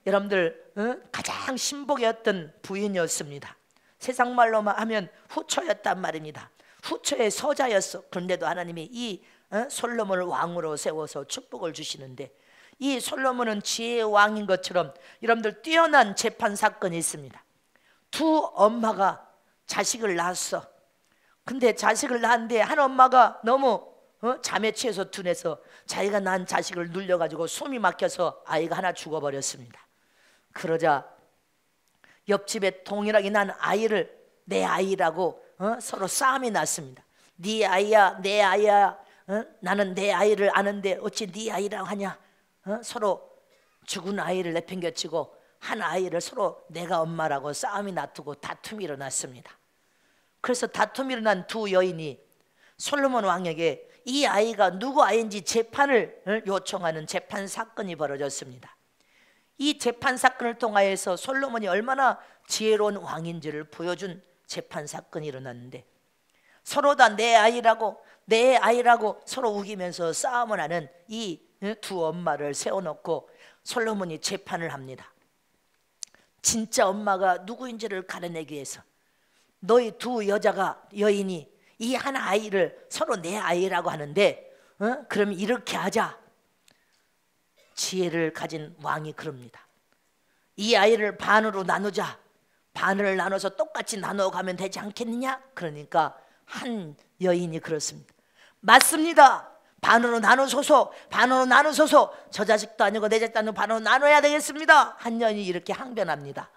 여러분들 가장 신복이었던 부인이었습니다. 세상 말로만 하면 후처였단 말입니다. 후처의 서자였어. 그런데도 하나님이 이 솔로몬을 왕으로 세워서 축복을 주시는데 이 솔로몬은 지혜의 왕인 것처럼 여러분들 뛰어난 재판 사건이 있습니다. 두 엄마가 자식을 낳았어. 근데 자식을 낳았는데 한 엄마가 너무 잠에 취해서 둔해서 자기가 낳은 자식을 눌려가지고 숨이 막혀서 아이가 하나 죽어버렸습니다. 그러자 옆집에 동일하게 난 아이를 내 아이라고 서로 싸움이 났습니다. 네 아이야 내 아이야. 나는 내 아이를 아는데 어찌 네 아이라고 하냐. 서로 죽은 아이를 내팽개치고 한 아이를 서로 내가 엄마라고 싸움이 나투고 다툼이 일어났습니다. 그래서 다툼이 일어난 두 여인이 솔로몬 왕에게 이 아이가 누구 아이인지 재판을 요청하는 재판 사건이 벌어졌습니다. 이 재판 사건을 통하여서 솔로몬이 얼마나 지혜로운 왕인지를 보여준 재판 사건이 일어났는데, 서로 다 내 아이라고 서로 우기면서 싸움을 하는 이 두 엄마를 세워놓고 솔로몬이 재판을 합니다. 진짜 엄마가 누구인지를 가려내기 위해서 너희 두 여인이 이 한 아이를 서로 내 아이라고 하는데 그럼 이렇게 하자. 지혜를 가진 왕이 그럽니다. 이 아이를 반으로 나누자. 반을 나눠서 똑같이 나눠가면 되지 않겠느냐? 그러니까 한 여인이 그렇습니다. 맞습니다. 반으로 나누소서. 반으로 나누소서. 저 자식도 아니고 내 자식도 아니고 반으로 나눠야 되겠습니다. 한 여인이 이렇게 항변합니다.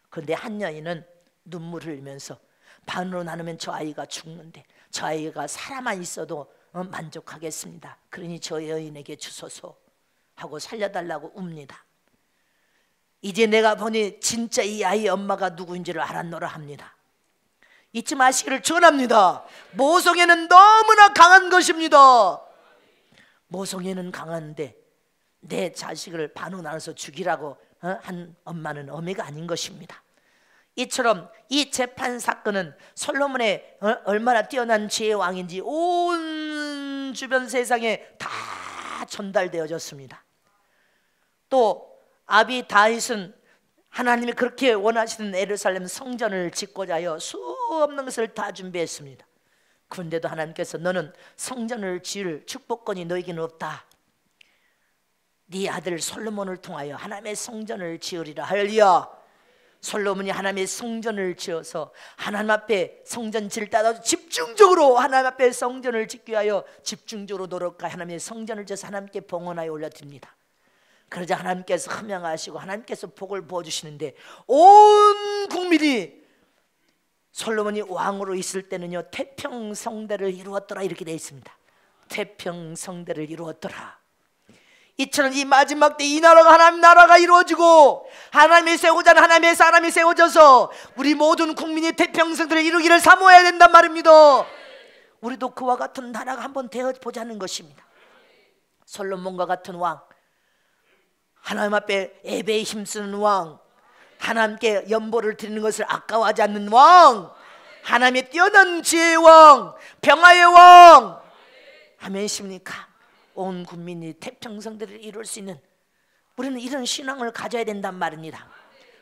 그런데 한 여인은 눈물을 흘리면서 반으로 나누면 저 아이가 죽는데 저 아이가 살아만 있어도 만족하겠습니다. 그러니 저 여인에게 주소서 하고 살려달라고 웁니다. 이제 내가 보니 진짜 이 아이의 엄마가 누구인지를 알았노라 합니다. 잊지 마시기를 전합니다. 모성애는 너무나 강한 것입니다. 모성애는 강한데 내 자식을 반으로 나눠서 죽이라고 한 엄마는 어미가 아닌 것입니다. 이처럼 이 재판 사건은 솔로몬의 얼마나 뛰어난 지혜의 왕인지 온 주변 세상에 다 전달되어졌습니다. 또 아비 다윗은 하나님이 그렇게 원하시는 예루살렘 성전을 짓고자 하여 수없는 것을 다 준비했습니다. 그런데도 하나님께서 너는 성전을 지을 축복권이 너에게는 없다. 네 아들 솔로몬을 통하여 하나님의 성전을 지으리라. 할렐루야. 솔로몬이 하나님의 성전을 지어서 하나님 앞에 성전 지을 때도 집중적으로 하나님 앞에 성전을 짓기 위하여 집중적으로 노력하여 하나님의 성전을 지어서 하나님께 봉헌하여 올려드립니다. 그러자 하나님께서 흠양하시고 하나님께서 복을 부어주시는데 온 국민이 솔로몬이 왕으로 있을 때는요 태평성대를 이루었더라 이렇게 되어 있습니다. 태평성대를 이루었더라. 이처럼 이 마지막 때 이 나라가 하나님 나라가 이루어지고 하나님이 세우고자 하는 하나님의 사람이 세워져서 우리 모든 국민이 태평성대를 이루기를 사모해야 된단 말입니다. 우리도 그와 같은 나라가 한번 되어보자는 것입니다. 솔로몬과 같은 왕, 하나님 앞에 예배에 힘쓰는 왕, 하나님께 연보를 드리는 것을 아까워하지 않는 왕, 하나님의 뛰어난 지혜의 왕, 평화의 왕. 아멘이십니까? 온 국민이 태평성대를 이룰 수 있는 우리는 이런 신앙을 가져야 된단 말입니다.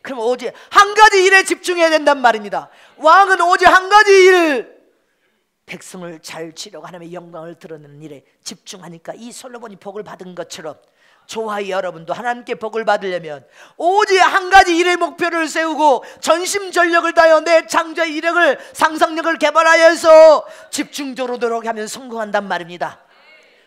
그럼 오직 한 가지 일에 집중해야 된단 말입니다. 왕은 오직 한 가지 일, 백성을 잘 치려고 하나님의 영광을 드러내는 일에 집중하니까 이 솔로몬이 복을 받은 것처럼 저와 여러분도 하나님께 복을 받으려면 오직 한 가지 일의 목표를 세우고 전심전력을 다하여 내 창조의 이력을 상상력을 개발하여서 집중적으로 노력하면 성공한단 말입니다.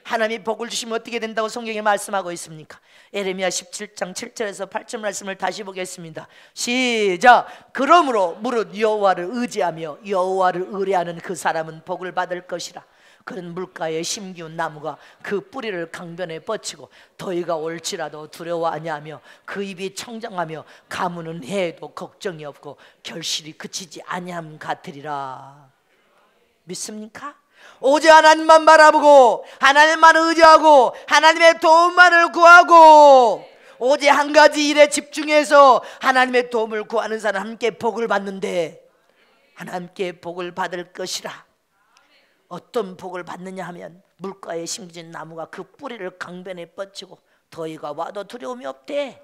하나님이 복을 주시면 어떻게 된다고 성경에 말씀하고 있습니까? 에레미야 17장 7절에서 8절 말씀을 다시 보겠습니다. 시작. 그러므로 무릇 여호와를 의지하며 여호와를 의뢰하는 그 사람은 복을 받을 것이라. 그는 물가에 심기운 나무가 그 뿌리를 강변에 뻗치고 더위가 올지라도 두려워 아니하며 그 입이 청정하며 가무는 해에도 걱정이 없고 결실이 그치지 아니함 같으리라. 믿습니까? 오직 하나님만 바라보고 하나님만 의지하고 하나님의 도움만을 구하고 오직 한 가지 일에 집중해서 하나님의 도움을 구하는 사람 함께 복을 받는데 하나님께 복을 받을 것이라. 어떤 복을 받느냐 하면 물가에 심겨진 나무가 그 뿌리를 강변에 뻗치고 더위가 와도 두려움이 없대.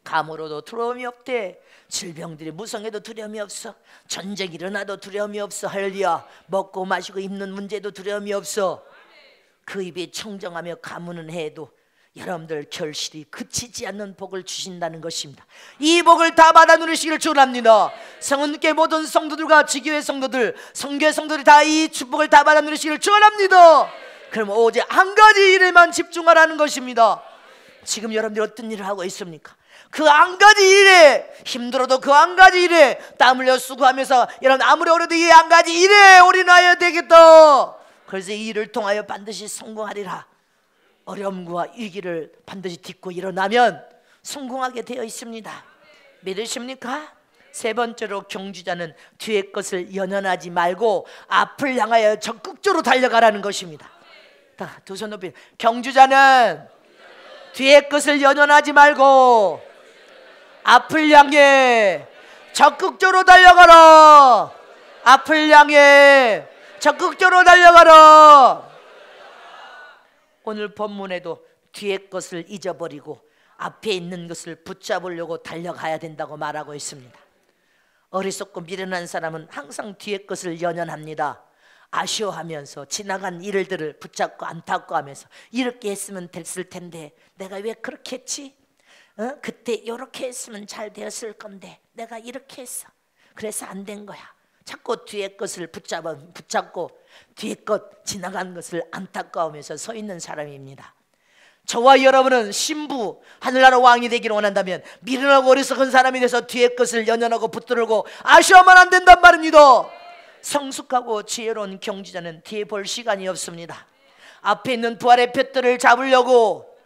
감으로도 두려움이 없대. 질병들이 무성해도 두려움이 없어. 전쟁이 일어나도 두려움이 없어. 할렐루야. 먹고 마시고 입는 문제도 두려움이 없어. 그 입이 청정하며 가무는 해도 여러분들 결실이 그치지 않는 복을 주신다는 것입니다. 이 복을 다 받아 누리시기를 축원합니다. 성은교회 모든 성도들과 지교회 성도들, 성교회 성도들이 다 이 축복을 다 받아 누리시기를 축원합니다. 그럼 오직 한 가지 일에만 집중하라는 것입니다. 지금 여러분들이 어떤 일을 하고 있습니까? 그 한 가지 일에 힘들어도 그 한 가지 일에 땀 흘려 수고하면서 여러분 아무리 어려도 이 한 가지 일에 올인하여야 되겠다. 그래서 이 일을 통하여 반드시 성공하리라. 어려움과 위기를 반드시 딛고 일어나면 성공하게 되어 있습니다. 믿으십니까? 세 번째로 경주자는 뒤의 것을 연연하지 말고 앞을 향하여 적극적으로 달려가라는 것입니다. 두 손 높이. 경주자는 뒤의 것을 연연하지 말고 앞을 향해 적극적으로 달려가라. 앞을 향해 적극적으로 달려가라. 오늘 본문에도 뒤의 것을 잊어버리고 앞에 있는 것을 붙잡으려고 달려가야 된다고 말하고 있습니다. 어리석고 미련한 사람은 항상 뒤의 것을 연연합니다. 아쉬워하면서 지나간 일들을 붙잡고 안타까워하면서 이렇게 했으면 됐을 텐데 내가 왜 그렇게 했지? 그때 이렇게 했으면 잘 되었을 건데 내가 이렇게 했어. 그래서 안 된 거야. 자꾸 뒤의 것을 붙잡고 뒤의 것 지나간 것을 안타까워하면서 서 있는 사람입니다. 저와 여러분은 신부 하늘나라 왕이 되기를 원한다면 미련하고 어리석은 사람이 돼서 뒤의 것을 연연하고 붙들고 아쉬워하면 안 된단 말입니다. 성숙하고 지혜로운 경주자는 뒤에 볼 시간이 없습니다. 앞에 있는 부활의 푯들을 잡으려고,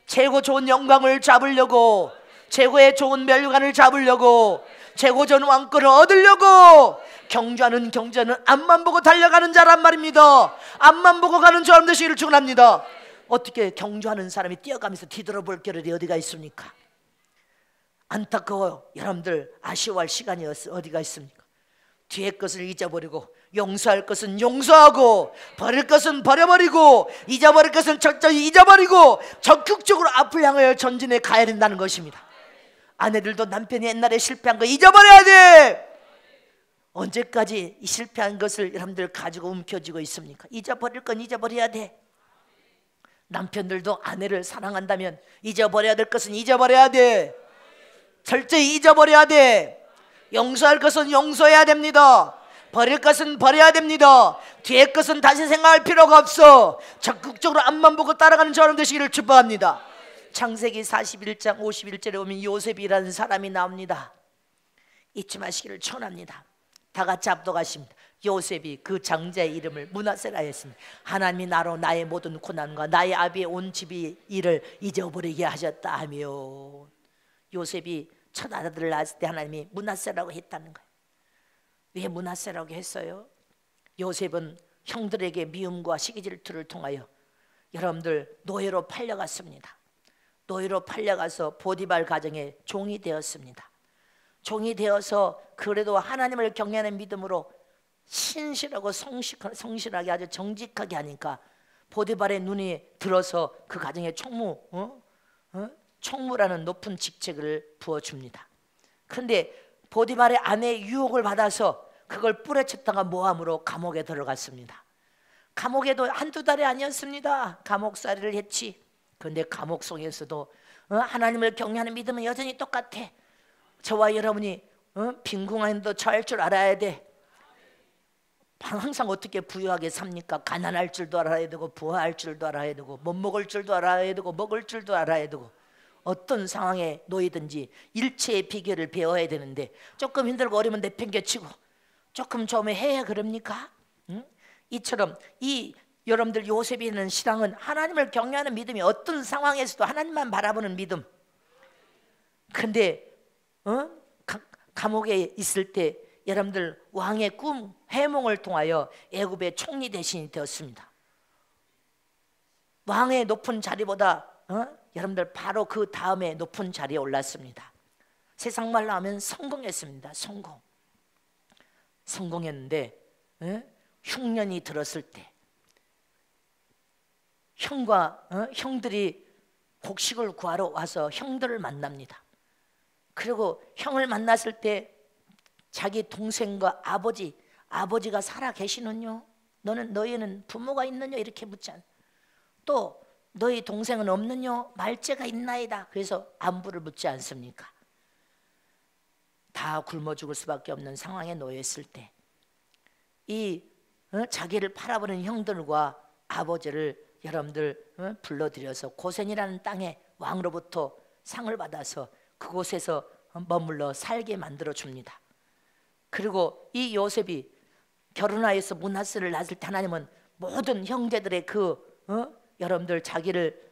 최고 좋은 영광을 잡으려고, 최고의 좋은 멸관을 잡으려고, 최고 좋은 왕권을 얻으려고 경주하는 경주자는 앞만 보고 달려가는 자란 말입니다. 앞만 보고 가는 사람 되시기를 축원합니다. 어떻게 경주하는 사람이 뛰어가면서 뒤돌아볼 겨를이 어디가 있습니까? 안타까워요. 여러분들 아쉬워할 시간이 어디가 있습니까? 뒤의 것을 잊어버리고 용서할 것은 용서하고 버릴 것은 버려버리고 잊어버릴 것은 철저히 잊어버리고 적극적으로 앞을 향하여 전진해 가야 된다는 것입니다. 아내들도 남편이 옛날에 실패한 거 잊어버려야 돼. 언제까지 이 실패한 것을 여러분들 가지고 움켜쥐고 있습니까? 잊어버릴 건 잊어버려야 돼. 남편들도 아내를 사랑한다면 잊어버려야 될 것은 잊어버려야 돼. 철저히 잊어버려야 돼. 용서할 것은 용서해야 됩니다. 버릴 것은 버려야 됩니다. 뒤의 것은 다시 생각할 필요가 없어. 적극적으로 앞만 보고 따라가는 저런 되시기를 축복합니다. 창세기 41장 51절에 보면 요셉이라는 사람이 나옵니다. 잊지 마시기를 축원합니다. 다 같이 압도하십니다. 요셉이 그 장자의 이름을 므낫세라 했습니다. 하나님이 나로 나의 모든 고난과 나의 아비의 온 집이 이를 잊어버리게 하셨다 하며, 요셉이 첫 아들을 낳았을 때 하나님이 므낫세라고 했다는 거예요. 왜 므낫세라고 했어요? 요셉은 형들에게 미움과 시기질투를 통하여 여러분들 노예로 팔려갔습니다. 노예로 팔려가서 보디발 가정의 종이 되었습니다. 종이 되어서 그래도 하나님을 경외하는 믿음으로 신실하고 성실하게 아주 정직하게 하니까 보디발의 눈이 들어서 그 가정에 총무라는 높은 직책을 부어줍니다. 그런데 보디발의 아내의 유혹을 받아서 그걸 뿌려쳤다가 모함으로 감옥에 들어갔습니다. 감옥에도 한두 달이 아니었습니다. 감옥살이를 했지. 그런데 감옥 속에서도 하나님을 경외하는 믿음은 여전히 똑같아. 저와 여러분이 빈궁함도 처할 줄 알아야 돼. 항상 어떻게 부유하게 삽니까? 가난할 줄도 알아야 되고 부유할 줄도 알아야 되고 못 먹을 줄도 알아야 되고 먹을 줄도 알아야 되고 어떤 상황에 놓이든지 일체의 비결을 배워야 되는데 조금 힘들고 어려우면 내팽개치고 조금 좀 해야 그럽니까? 이처럼 이 여러분들 요셉이 있는 신앙은 하나님을 경외하는 믿음이 어떤 상황에서도 하나님만 바라보는 믿음. 근데 감옥에 있을 때 여러분들 왕의 꿈, 해몽을 통하여 애굽의 총리 대신이 되었습니다. 왕의 높은 자리보다 여러분들 바로 그 다음에 높은 자리에 올랐습니다. 세상 말로 하면 성공했습니다. 성공했는데 흉년이 들었을 때 형들이 곡식을 구하러 와서 형들을 만납니다. 그리고 형을 만났을 때 자기 동생과 아버지가 살아 계시느냐? 너희는 부모가 있느냐? 이렇게 묻지 않아요. 또 너희 동생은 없느냐? 말째가 있나이다. 그래서 안부를 묻지 않습니까? 다 굶어 죽을 수밖에 없는 상황에 놓였을 때 이 자기를 팔아버린 형들과 아버지를 여러분들 불러들여서 고센이라는 땅에 왕으로부터 상을 받아서 그곳에서 머물러 살게 만들어 줍니다. 그리고 이 요셉이 결혼하여서 므낫세를 낳을 때 하나님은 모든 형제들의 여러분들 자기를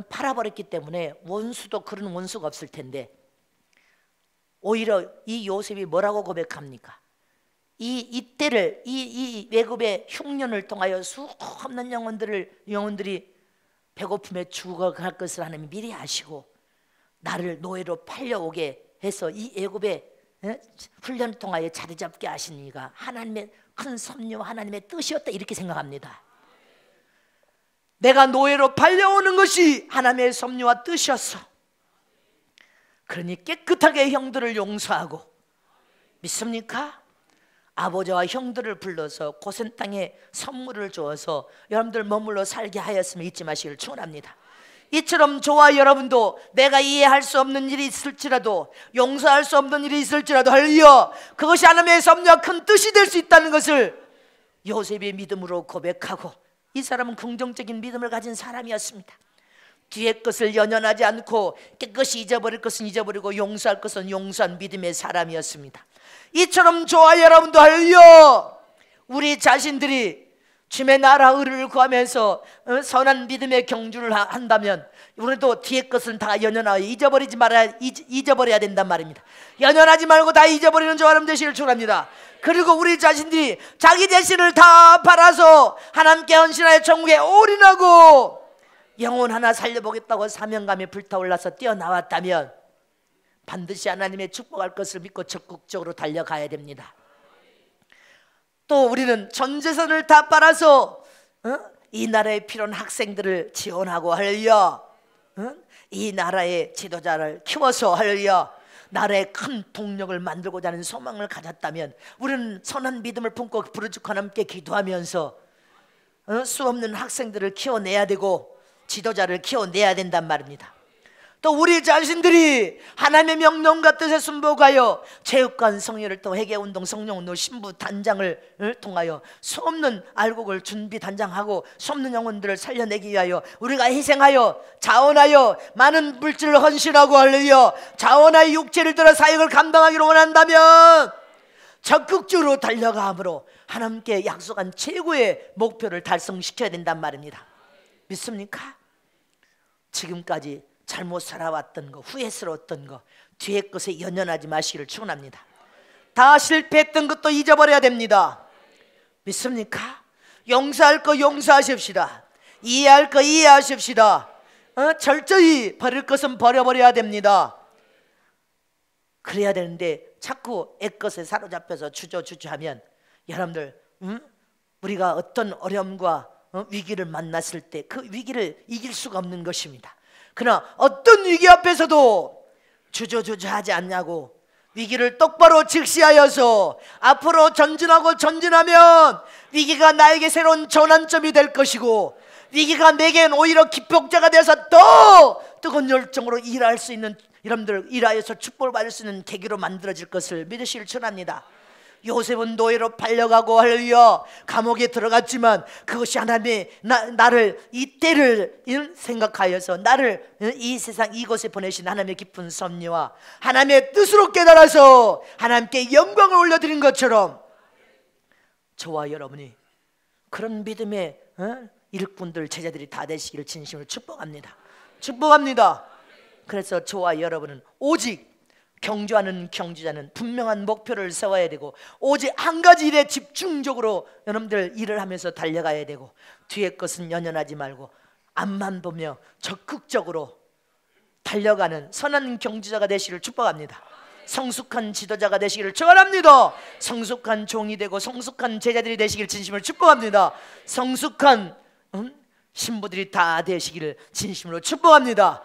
팔아버렸기 때문에 원수도 그런 원수가 없을 텐데, 오히려 이 요셉이 뭐라고 고백합니까? 이때를 이 외급의 흉년을 통하여 수없는 영혼들이 배고픔에 죽어갈 것을 하나님이 미리 아시고 나를 노예로 팔려오게 해서 이 애굽의 훈련을 통하여 자리 잡게 하신 이가 하나님의 큰 섭리와 하나님의 뜻이었다, 이렇게 생각합니다. 내가 노예로 팔려오는 것이 하나님의 섭리와 뜻이었어. 그러니 깨끗하게 형들을 용서하고, 믿습니까? 아버지와 형들을 불러서 고센 땅에 선물을 주어서 여러분들 머물러 살게 하였음을 잊지 마시기를 축원합니다. 이처럼 저와 여러분도 내가 이해할 수 없는 일이 있을지라도, 용서할 수 없는 일이 있을지라도 할렐루야, 그것이 하나님의 섭리와 큰 뜻이 될 수 있다는 것을 요셉의 믿음으로 고백하고, 이 사람은 긍정적인 믿음을 가진 사람이었습니다. 뒤의 것을 연연하지 않고 깨끗이 잊어버릴 것은 잊어버리고 용서할 것은 용서한 믿음의 사람이었습니다. 이처럼 저와 여러분도 할렐루야, 우리 자신들이 주의 나라 의를 구하면서 선한 믿음의 경주를 한다면 우리도 뒤의 것은 다 연연하여 잊어버려야 된단 말입니다. 연연하지 말고 다 잊어버리는 저와 여러분 되시길 축원합니다. 그리고 우리 자신들이 자기 자신을 다 팔아서 하나님께 헌신하여 천국에 올인하고 영혼 하나 살려보겠다고 사명감에 불타올라서 뛰어나왔다면 반드시 하나님의 축복할 것을 믿고 적극적으로 달려가야 됩니다. 또 우리는 전 재산을 다 빨아서 이 나라에 필요한 학생들을 지원하고 할렐루야, 이 나라의 지도자를 키워서 할렐루야, 나라의 큰 동력을 만들고자 하는 소망을 가졌다면 우리는 선한 믿음을 품고 부르짖고 하나님께 기도하면서 수없는 학생들을 키워내야 되고 지도자를 키워내야 된단 말입니다. 또 우리 자신들이 하나님의 명령과 뜻에 순복하여 체육관 성회를 또 회개운동 성령운동 신부 단장을 통하여 수없는 알곡을 준비 단장하고 수없는 영혼들을 살려내기 위하여 우리가 희생하여 자원하여 많은 물질을 헌신하고 할렐루야, 자원하여 육체를 들어 사역을 감당하기를 원한다면 적극적으로 달려가므로 하나님께 약속한 최고의 목표를 달성시켜야 된단 말입니다. 믿습니까? 지금까지 잘못 살아왔던 거, 후회스러웠던 거, 뒤의 것에 연연하지 마시기를 축원합니다. 다 실패했던 것도 잊어버려야 됩니다. 믿습니까? 용서할 거 용서하십시다. 이해할 거 이해하십시다. 철저히 버릴 것은 버려버려야 됩니다. 그래야 되는데 자꾸 애것에 사로잡혀서 주저하면 여러분들 우리가 어떤 어려움과 위기를 만났을 때 그 위기를 이길 수가 없는 것입니다. 그러나 어떤 위기 앞에서도 주저하지 않냐고 위기를 똑바로 직시하여서 앞으로 전진하면 위기가 나에게 새로운 전환점이 될 것이고 위기가 내겐 오히려 기폭제가 되어서 더 뜨거운 열정으로 일할 수 있는, 여러분들 일하여서 축복을 받을 수 있는 계기로 만들어질 것을 믿으시길 축원합니다. 요셉은 노예로 팔려가고 할렐루야 감옥에 들어갔지만 그것이 하나님의 나를 이때를 생각하여서 나를 이 세상 이곳에 보내신 하나님의 깊은 섭리와 하나님의 뜻으로 깨달아서 하나님께 영광을 올려드린 것처럼 저와 여러분이 그런 믿음의 일꾼들 제자들이 다 되시기를 진심으로 축복합니다. 축복합니다. 그래서 저와 여러분은 오직 경주하는 경주자는 분명한 목표를 세워야 되고 오직 한 가지 일에 집중적으로 여러분들 일을 하면서 달려가야 되고 뒤의 것은 연연하지 말고 앞만 보며 적극적으로 달려가는 선한 경주자가 되시기를 축복합니다. 성숙한 지도자가 되시기를 축원합니다. 성숙한 종이 되고 성숙한 제자들이 되시기를 진심으로 축복합니다. 성숙한 신부들이 다 되시기를 진심으로 축복합니다.